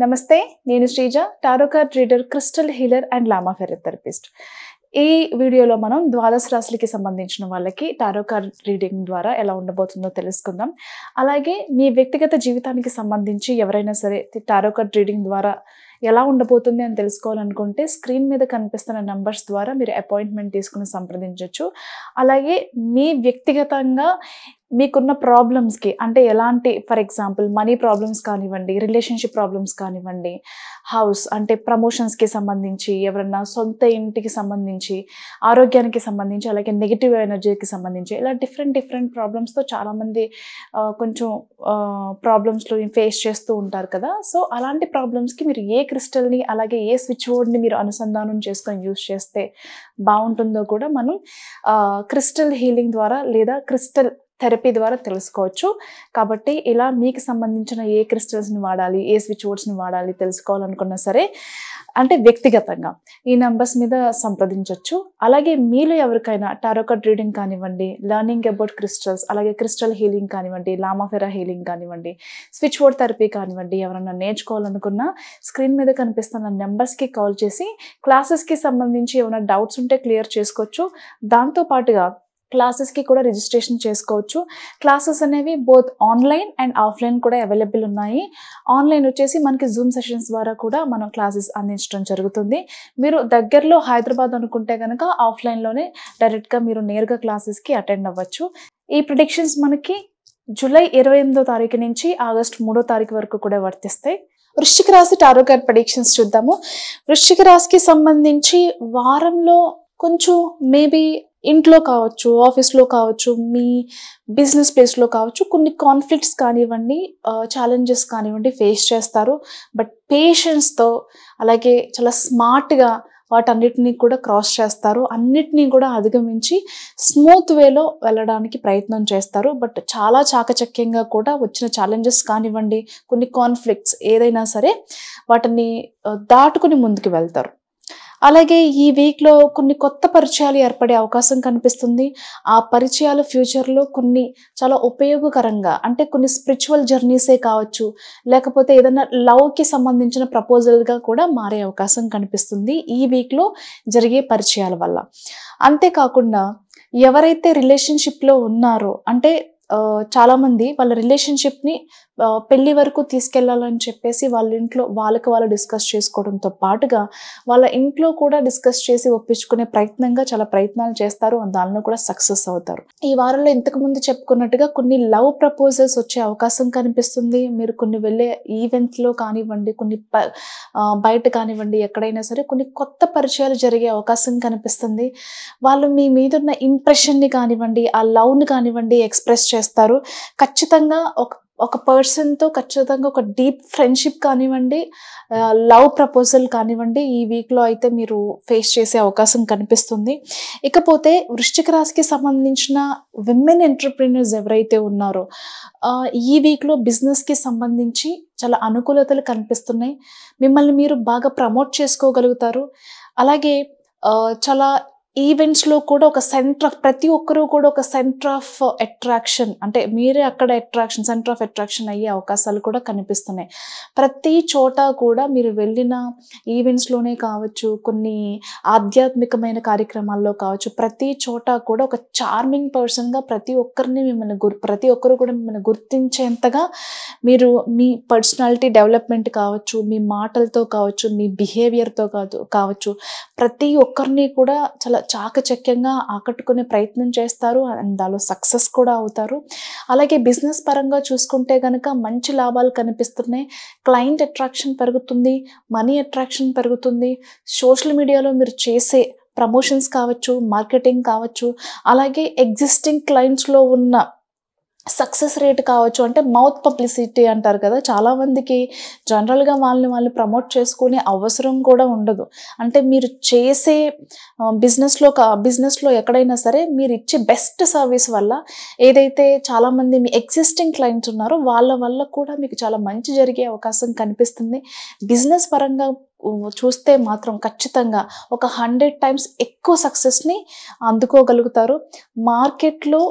నమస్తే, నేను Sreeja, tarot card reader, crystal healer and Lama Fera therapist. ఈ వీడియోలో మనం ద్వాదశ రాశులకి సంబంధించిన వాళ్ళకి టారో కార్డ్ రీడింగ్ ద్వారా ఎలా ఉండబోతుందో తెలుసుకుందాం. అలాగే మీ వ్యక్తిగత జీవితానికి సంబంధించి ఎవరైనా సరే టారో కార్డ్ రీడింగ్ ద్వారా ఎలా ఉండబోతుంది అని తెలుసుకోవాలనుకుంటే స్క్రీన్ మీద కనిపిస్తున్న నంబర్స్ ద్వారా మీరు అపాయింట్మెంట్ తీసుకుని సంప్రదించవచ్చు. అలాగే మీ వ్యక్తిగతంగా మీకున్న ప్రాబ్లమ్స్కి అంటే ఎలాంటి, ఫర్ ఎగ్జాంపుల్ మనీ ప్రాబ్లమ్స్ కానివ్వండి, రిలేషన్షిప్ ప్రాబ్లమ్స్ కానివ్వండి, హౌస్ అంటే ప్రమోషన్స్కి సంబంధించి, ఎవరన్నా సొంత ఇంటికి సంబంధించి, ఆరోగ్యానికి సంబంధించి, అలాగే నెగిటివ్ ఎనర్జీకి సంబంధించి ఇలా డిఫరెంట్ ప్రాబ్లమ్స్తో చాలామంది కొంచెం ప్రాబ్లమ్స్లో ఫేస్ చేస్తూ ఉంటారు కదా. సో అలాంటి ప్రాబ్లమ్స్కి మీరు ఏ క్రిస్టల్ని అలాగే ఏ స్విచ్ బోర్డ్ని మీరు అనుసంధానం చేసుకొని యూజ్ చేస్తే బాగుంటుందో కూడా మనం క్రిస్టల్ హీలింగ్ ద్వారా లేదా క్రిస్టల్ థెరపీ ద్వారా తెలుసుకోవచ్చు. కాబట్టి ఇలా మీకు సంబంధించిన ఏ క్రిస్టల్స్ని వాడాలి, ఏ స్విచ్ బోర్డ్స్ని వాడాలి తెలుసుకోవాలనుకున్నా సరే అంటే వ్యక్తిగతంగా ఈ నెంబర్స్ మీద సంప్రదించవచ్చు. అలాగే మీలో ఎవరికైనా టారో కార్డ్ రీడింగ్ కానివ్వండి, లెర్నింగ్ అబౌట్ క్రిస్టల్స్, అలాగే క్రిస్టల్ హీలింగ్ కానివ్వండి, లామా ఫెర్రా హీలింగ్ కానివ్వండి, స్విచ్ బోర్డ్ థెరపీ కానివ్వండి, ఎవరైనా నేర్చుకోవాలనుకున్నా స్క్రీన్ మీద కనిపిస్తున్న నెంబర్స్కి కాల్ చేసి క్లాసెస్కి సంబంధించి ఏమైనా డౌట్స్ ఉంటే క్లియర్ చేసుకోవచ్చు. దాంతోపాటుగా క్లాసెస్కి కూడా రిజిస్ట్రేషన్ చేసుకోవచ్చు. క్లాసెస్ అనేవి బోత్ ఆన్లైన్ అండ్ ఆఫ్లైన్ కూడా అవైలబుల్ ఉన్నాయి. ఆన్లైన్ వచ్చేసి మనకి జూమ్ సెషన్స్ ద్వారా కూడా మనం క్లాసెస్ అందించడం జరుగుతుంది. మీరు దగ్గరలో హైదరాబాద్ అనుకుంటే కనుక ఆఫ్లైన్లోనే డైరెక్ట్గా మీరు నేరుగా క్లాసెస్కి అటెండ్ అవ్వచ్చు. ఈ ప్రిడిక్షన్స్ మనకి జూలై 28వ తారీఖు నుంచి ఆగస్టు 3వ తారీఖు వరకు కూడా వర్తిస్తాయి. వృశ్చిక రాశి టారో కార్డ్ ప్రిడిక్షన్స్ చూద్దాము. వృశ్చిక రాశికి సంబంధించి వారంలో కొంచెం మేబీ ఇంట్లో కావచ్చు, ఆఫీస్లో కావచ్చు, మీ బిజినెస్ ప్లేస్లో కావచ్చు, కొన్ని కాన్ఫ్లిక్ట్స్ కానివ్వండి, ఛాలెంజెస్ కానివ్వండి ఫేస్ చేస్తారు. బట్ పేషెన్స్తో అలాగే చాలా స్మార్ట్గా వాటన్నిటినీ కూడా క్రాస్ చేస్తారు. అన్నిటినీ కూడా అధిగమించి స్మూత్ వేలో వెళ్ళడానికి ప్రయత్నం చేస్తారు. బట్ చాలా చాకచక్యంగా కూడా వచ్చిన ఛాలెంజెస్ కానివ్వండి, కొన్ని కాన్ఫ్లిక్ట్స్ ఏదైనా సరే వాటిని దాటుకుని ముందుకు వెళ్తారు. అలాగే ఈ వీక్లో కొన్ని కొత్త పరిచయాలు ఏర్పడే అవకాశం కనిపిస్తుంది. ఆ పరిచయాలు ఫ్యూచర్లో కొన్ని చాలా ఉపయోగకరంగా అంటే కొన్ని స్పిరిచువల్ జర్నీసే కావచ్చు, లేకపోతే ఏదైనా లవ్కి సంబంధించిన ప్రపోజల్గా కూడా మారే అవకాశం కనిపిస్తుంది ఈ వీక్లో జరిగే పరిచయాల వల్ల. అంతేకాకుండా ఎవరైతే రిలేషన్షిప్లో ఉన్నారో అంటే చాలామంది వాళ్ళ రిలేషన్షిప్ని పెళ్ళి వరకు తీసుకెళ్లాలని చెప్పేసి వాళ్ళ ఇంట్లో వాళ్ళకి వాళ్ళు డిస్కస్ చేసుకోవడంతో పాటుగా వాళ్ళ ఇంట్లో కూడా డిస్కస్ చేసి ఒప్పించుకునే ప్రయత్నంగా చాలా ప్రయత్నాలు చేస్తారు. దానిలో కూడా సక్సెస్ అవుతారు. ఈ వారంలో ఇంతకుముందు చెప్పుకున్నట్టుగా కొన్ని లవ్ ప్రపోజల్స్ వచ్చే అవకాశం కనిపిస్తుంది. మీరు కొన్ని వెళ్ళే ఈవెంట్స్లో కానివ్వండి, కొన్ని బయట కానివ్వండి, ఎక్కడైనా సరే కొన్ని కొత్త పరిచయాలు జరిగే అవకాశం కనిపిస్తుంది. వాళ్ళు మీ మీద ఉన్న ఇంప్రెషన్ని కానివ్వండి, ఆ లవ్ని కానివ్వండి ఎక్స్ప్రెస్ చేస్తారు. ఖచ్చితంగా ఒక పర్సన్తో ఖచ్చితంగా ఒక డీప్ ఫ్రెండ్షిప్ కానివ్వండి, లవ్ ప్రపోజల్ కానివ్వండి ఈ వీక్లో అయితే మీరు ఫేస్ చేసే అవకాశం కనిపిస్తుంది. ఇకపోతే వృశ్చిక రాశికి సంబంధించిన విమెన్ ఎంటర్‌ప్రెన్యూర్స్ ఎవరైతే ఉన్నారో ఈ వీక్లో బిజినెస్కి సంబంధించి చాలా అనుకూలతలు కనిపిస్తున్నాయి. మిమ్మల్ని మీరు బాగా ప్రమోట్ చేసుకోగలుగుతారు. అలాగే చాలా ఈవెంట్స్లో కూడా ఒక ప్రతి ఒక్కరూ కూడా ఒక సెంటర్ ఆఫ్ అట్రాక్షన్ అంటే మీరే అక్కడ సెంటర్ ఆఫ్ అట్రాక్షన్ అయ్యే అవకాశాలు కూడా కనిపిస్తున్నాయి. ప్రతి చోట కూడా మీరు వెళ్ళిన ఈవెంట్స్లోనే కావచ్చు, కొన్ని ఆధ్యాత్మికమైన కార్యక్రమాల్లో కావచ్చు, ప్రతి చోట కూడా ఒక చార్మింగ్ పర్సన్గా ప్రతి ఒక్కరు కూడా మిమ్మల్ని గుర్తించేంతగా మీరు మీ పర్సనాలిటీ డెవలప్మెంట్ కావచ్చు, మీ మాటలతో కావచ్చు, మీ బిహేవియర్తో కావచ్చు, ప్రతి ఒక్కరిని కూడా చాలా చాకచక్యంగా ఆకట్టుకునే ప్రయత్నం చేస్తారు. అండ్ దానిలో సక్సెస్ కూడా అవుతారు. అలాగే బిజినెస్ పరంగా చూసుకుంటే కనుక మంచి లాభాలు కనిపిస్తున్నాయి. క్లయింట్ అట్రాక్షన్ పెరుగుతుంది, మనీ అట్రాక్షన్ పెరుగుతుంది. సోషల్ మీడియాలో మీరు చేసే ప్రమోషన్స్ కావచ్చు, మార్కెటింగ్ కావచ్చు, అలాగే ఎగ్జిస్టింగ్ క్లయింట్స్లో ఉన్న సక్సెస్ రేట్ కావచ్చు, అంటే మౌత్ పబ్లిసిటీ అంటారు కదా, చాలామందికి జనరల్గా వాళ్ళని ప్రమోట్ చేసుకునే అవసరం కూడా ఉండదు. అంటే మీరు చేసే బిజినెస్లో ఎక్కడైనా సరే మీరు ఇచ్చే బెస్ట్ సర్వీస్ వల్ల ఏదైతే చాలామంది మీ ఎగ్జిస్టింగ్ క్లయింట్స్ ఉన్నారో వాళ్ళ వల్ల కూడా మీకు చాలా మంచి జరిగే అవకాశం కనిపిస్తుంది. బిజినెస్ పరంగా చూస్తే మాత్రం ఖచ్చితంగా ఒక 100 times ఎక్కువ సక్సెస్ని అందుకోగలుగుతారు. మార్కెట్లో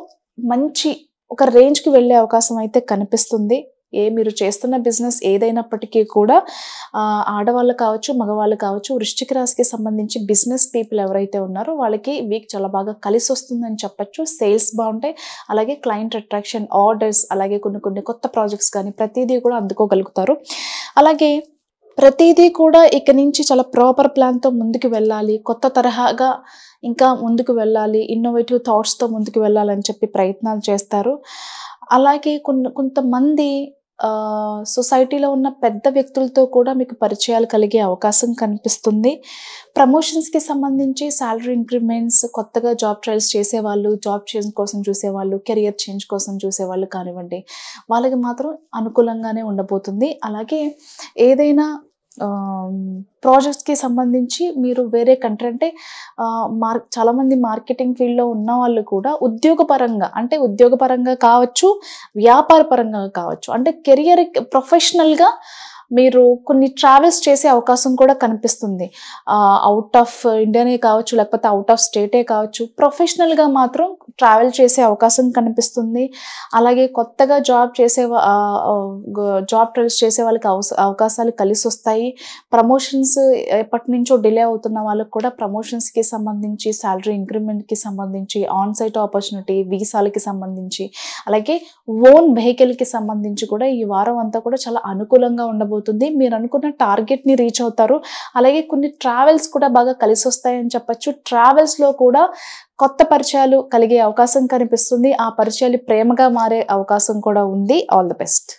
మంచి ఒక రేంజ్కి వెళ్ళే అవకాశం అయితే కనిపిస్తుంది. మీరు చేస్తున్న బిజినెస్ ఏదైనప్పటికీ కూడా ఆడవాళ్ళు కావచ్చు, మగవాళ్ళు కావచ్చు, వృశ్చిక రాశికి సంబంధించి బిజినెస్ పీపుల్ ఎవరైతే ఉన్నారో వాళ్ళకి వీక్ చాలా బాగా కలిసి వస్తుందని చెప్పొచ్చు. సేల్స్ బాగుంటాయి, అలాగే క్లయింట్ అట్రాక్షన్, ఆర్డర్స్, అలాగే కొన్ని కొత్త ప్రాజెక్ట్స్ కానీ ప్రతిదీ కూడా అందుకోగలుగుతారు. అలాగే ప్రతిదీ కూడా ఇక నుంచి చాలా ప్రాపర్ ప్లాన్తో ముందుకు వెళ్ళాలి, కొత్త తరహాగా ఇంకా ముందుకు వెళ్ళాలి, ఇన్నోవేటివ్ థాట్స్తో ముందుకు వెళ్ళాలని చెప్పి ప్రయత్నాలు చేస్తారు. అలాగే కొంతమంది సొసైటీలో ఉన్న పెద్ద వ్యక్తులతో కూడా మీకు పరిచయాలు కలిగే అవకాశం కనిపిస్తుంది. ప్రమోషన్స్కి సంబంధించి శాలరీ ఇంక్రిమెంట్స్, కొత్తగా జాబ్ ట్రయల్స్ చేసేవాళ్ళు, జాబ్ చేంజ్ కోసం చూసేవాళ్ళు, కెరియర్ చేంజ్ కోసం చూసేవాళ్ళు కానివ్వండి, వాళ్ళకి మాత్రం అనుకూలంగానే ఉండబోతుంది. అలాగే ఏదైనా ప్రాజెక్ట్స్కి సంబంధించి మీరు వేరే కంట్రీ అంటే చాలామంది మార్కెటింగ్ ఫీల్డ్లో ఉన్న వాళ్ళు కూడా ఉద్యోగపరంగా కావచ్చు, వ్యాపార పరంగా కావచ్చు, అంటే కెరియర్ ప్రొఫెషనల్గా మీరు కొన్ని ట్రావెల్స్ చేసే అవకాశం కూడా కనిపిస్తుంది. అవుట్ ఆఫ్ ఇండియానే కావచ్చు, లేకపోతే అవుట్ ఆఫ్ స్టేటే కావచ్చు, ప్రొఫెషనల్గా మాత్రం ట్రావెల్ చేసే అవకాశం కనిపిస్తుంది. అలాగే కొత్తగా జాబ్ ట్రయల్స్ చేసే వాళ్ళకి అవకాశాలు కలిసి వస్తాయి. ప్రమోషన్స్ ఎప్పటి నుంచో డిలే అవుతున్న వాళ్ళకి కూడా ప్రమోషన్స్కి సంబంధించి, శాలరీ ఇంక్రిమెంట్కి సంబంధించి, ఆన్ సైట్ ఆపర్చునిటీ, వీసాలకి సంబంధించి, అలాగే ఓన్ వెహికల్కి సంబంధించి కూడా ఈ వారం అంతా కూడా చాలా అనుకూలంగా ఉండబోతుంది. మీరు అనుకున్న టార్గెట్ని రీచ్ అవుతారు. అలాగే కొన్ని ట్రావెల్స్ కూడా బాగా కలిసి వస్తాయని చెప్పచ్చు. ట్రావెల్స్లో కూడా కొత్త పరిచయాలు కలిగే అవకాశం కనిపిస్తుంది. ఆ పరిచయాలు ప్రేమగా మారే అవకాశం కూడా ఉంది. All the best.